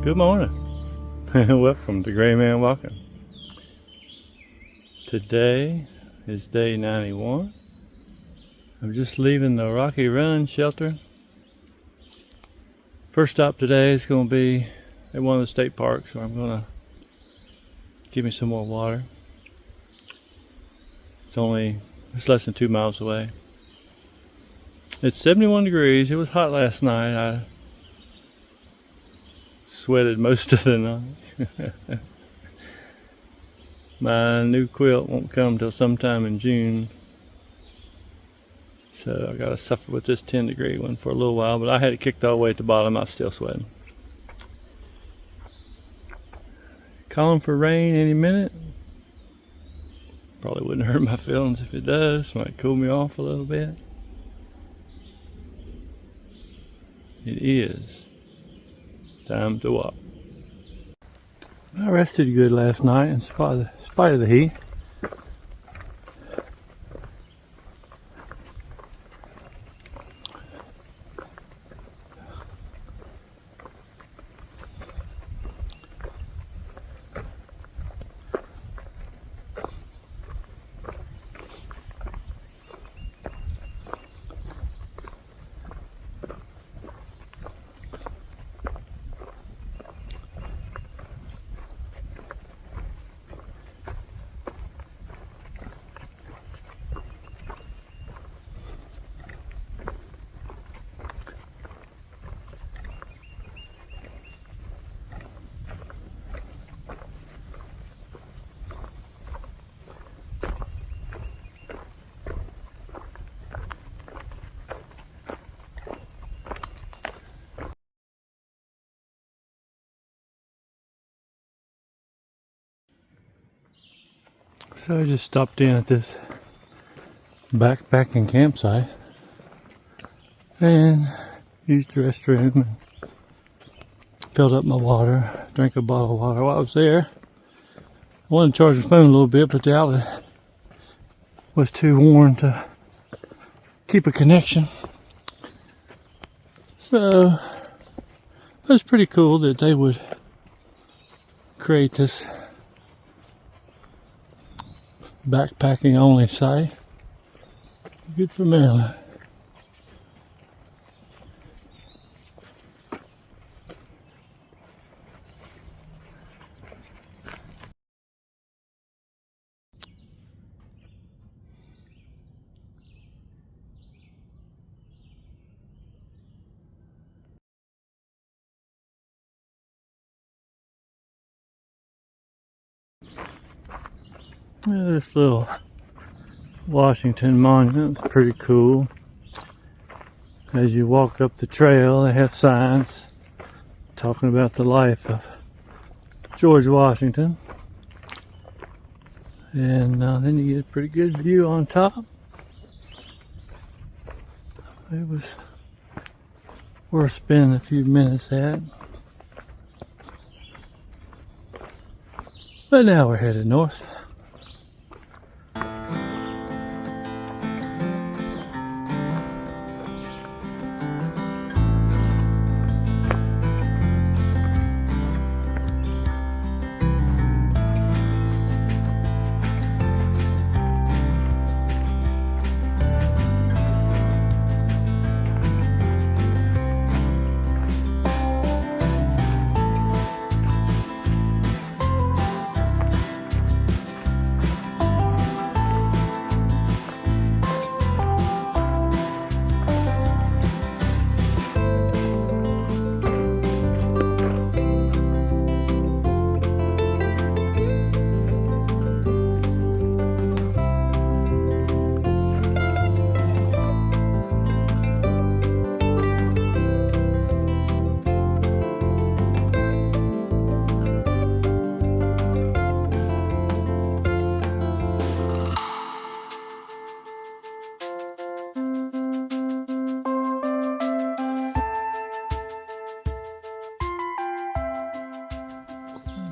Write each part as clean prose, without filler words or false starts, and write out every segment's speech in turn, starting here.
Good morning. Welcome to Gray Man Walking. Today is day 91. I'm just leaving the Rocky Run shelter. First stop today is going to be at one of the state parks, where I'm going to give me some more water. It's less than 2 miles away. It's 71 degrees. It was hot last night. I sweated most of the night. My new quilt won't come till sometime in June, so I gotta suffer with this 10-degree one for a little while, but I had it kicked all the way at the bottom. I was still sweating. Calling for rain any minute. Probably wouldn't hurt my feelings if it does. Might cool me off a little bit. It is time to walk. I rested good last night in spite of the heat. So I just stopped in at this backpacking campsite and used the restroom and filled up my water, drank a bottle of water while I was there. I wanted to charge the phone a little bit, but the outlet was too worn to keep a connection. So it was pretty cool that they would create this backpacking only site. Good for Maryland. This little Washington monument is pretty cool. As you walk up the trail, they have signs talking about the life of George Washington. And then you get a pretty good view on top. It was worth spending a few minutes at. But now we're headed north.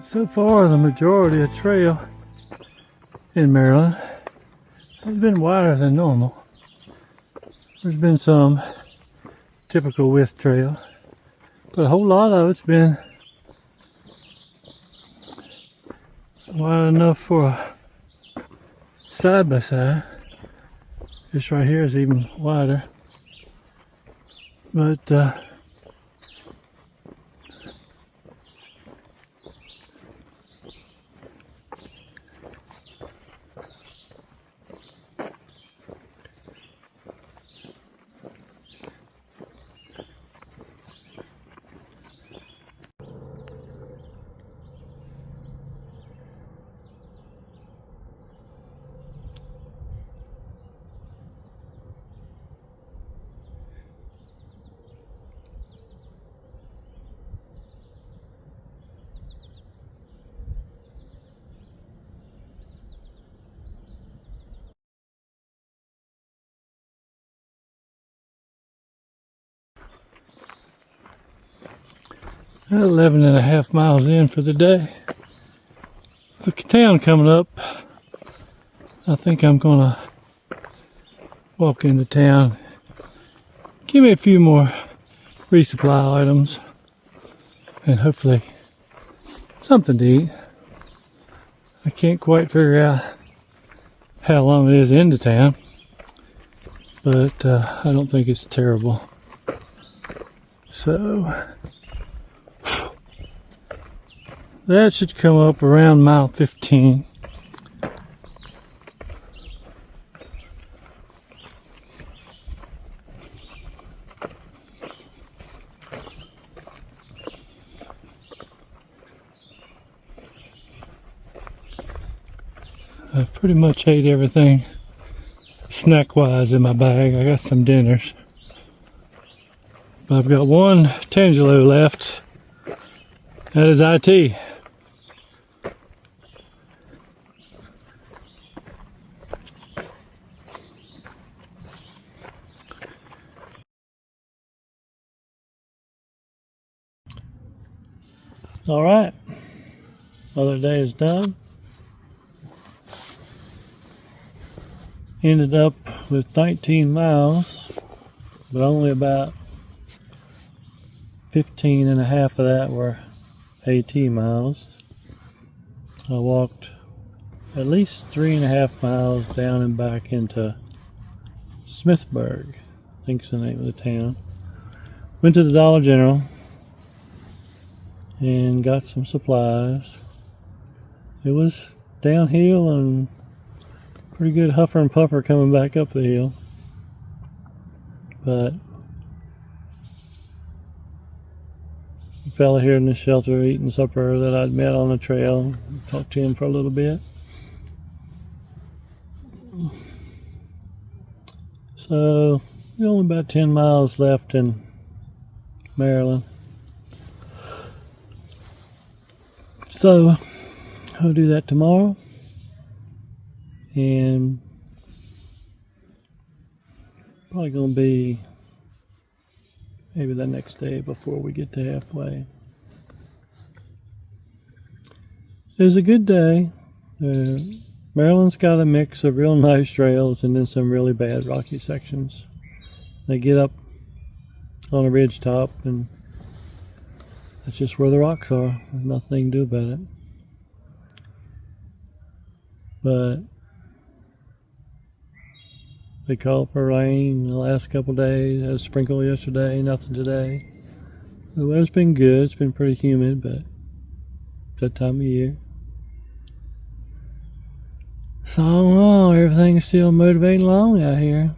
So far, the majority of trail in Maryland has been wider than normal. There's been some typical width trail, but a whole lot of it's been wide enough for a side by side. This right here is even wider. But 11 and a half miles in for the day. The town coming up. I think I'm gonna walk into town. Give me a few more resupply items and hopefully something to eat. I can't quite figure out how long it is into town, but I don't think it's terrible. So that should come up around mile 15. I've pretty much ate everything snack-wise in my bag. I got some dinners. But I've got one Tangelo left. That is IT. All right, another day is done. Ended up with 19 miles, but only about 15 and a half of that were AT miles. I walked at least 3.5 miles down and back into Smithburg, I think's the name of the town. Went to the Dollar General and got some supplies. It was downhill and pretty good huffer and puffer coming back up the hill, but a fella here in the shelter eating supper that I'd met on the trail, talked to him for a little bit. So only about 10 miles left in Maryland. So I'll do that tomorrow, and probably gonna be maybe the next day before we get to halfway. It was a good day. Maryland's got a mix of real nice trails and then some really bad rocky sections. They get up on a ridge top and that's just where the rocks are. There's nothing you can do about it. But they called for rain the last couple of days. Had a sprinkle yesterday, nothing today. The weather's been good. It's been pretty humid, but it's that time of year. So I don't know, everything's still motivating along out here.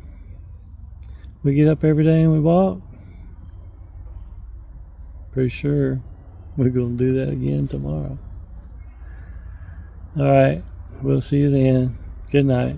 We get up every day and we walk. Pretty sure we're going to do that again tomorrow. All right, we'll see you then. Good night.